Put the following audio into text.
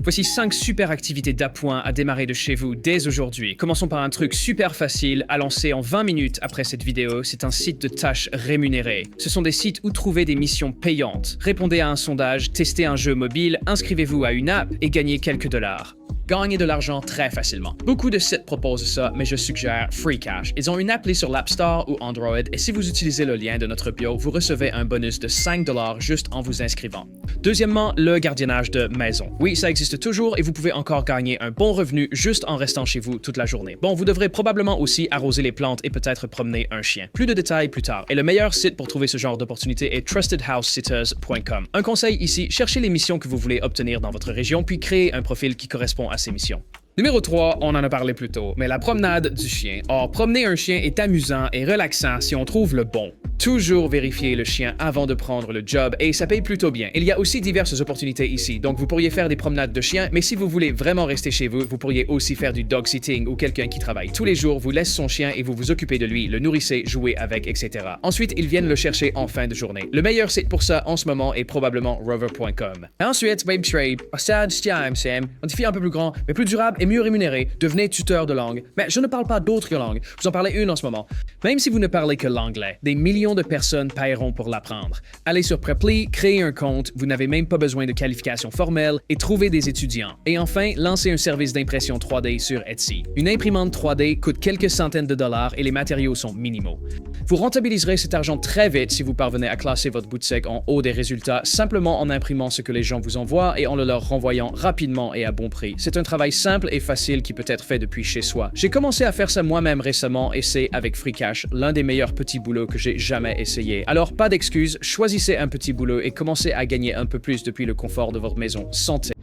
Voici 5 super activités d'appoint à démarrer de chez vous dès aujourd'hui. Commençons par un truc super facile à lancer en 20 minutes après cette vidéo. C'est un site de tâches rémunérées. Ce sont des sites où trouver des missions payantes. Répondez à un sondage, testez un jeu mobile, inscrivez-vous à une app et gagnez quelques dollars. Gagnez de l'argent très facilement. Beaucoup de sites proposent ça, mais je suggère FreeCash. Ils ont une appli sur l'App Store ou Android et si vous utilisez le lien de notre bio, vous recevez un bonus de 5 $ juste en vous inscrivant. Deuxièmement, le gardiennage de maison. Oui, ça existe toujours et vous pouvez encore gagner un bon revenu juste en restant chez vous toute la journée. Bon, vous devrez probablement aussi arroser les plantes et peut-être promener un chien. Plus de détails plus tard. Et le meilleur site pour trouver ce genre d'opportunité est trustedhousesitters.com. Un conseil ici, cherchez les missions que vous voulez obtenir dans votre région puis créez un profil qui correspond à ces missions. Numéro 3, on en a parlé plus tôt, mais la promenade du chien. Or, promener un chien est amusant et relaxant si on trouve le bon. Toujours vérifier le chien avant de prendre le job et ça paye plutôt bien. Il y a aussi diverses opportunités ici, donc vous pourriez faire des promenades de chiens, mais si vous voulez vraiment rester chez vous, vous pourriez aussi faire du dog sitting où quelqu'un qui travaille tous les jours vous laisse son chien et vous vous occupez de lui, le nourrissez, jouez avec, etc. Ensuite, ils viennent le chercher en fin de journée. Le meilleur site pour ça en ce moment est probablement rover.com. Ensuite, web trade. Un défi un peu plus grand, mais plus durable et mieux rémunéré. Devenez tuteur de langue. Mais je ne parle pas d'autres langues, vous en parlez une en ce moment. Même si vous ne parlez que l'anglais, des millions de personnes paieront pour l'apprendre. Allez sur Preply, créez un compte, vous n'avez même pas besoin de qualification formelle et trouvez des étudiants. Et enfin, lancez un service d'impression 3D sur Etsy. Une imprimante 3D coûte quelques centaines de dollars et les matériaux sont minimaux. Vous rentabiliserez cet argent très vite si vous parvenez à classer votre boutique en haut des résultats simplement en imprimant ce que les gens vous envoient et en le leur renvoyant rapidement et à bon prix. C'est un travail simple et facile qui peut être fait depuis chez soi. J'ai commencé à faire ça moi-même récemment et c'est avec FreeCash, l'un des meilleurs petits boulots que j'ai jamais essayé. Alors pas d'excuses, choisissez un petit boulot et commencez à gagner un peu plus depuis le confort de votre maison. Santé!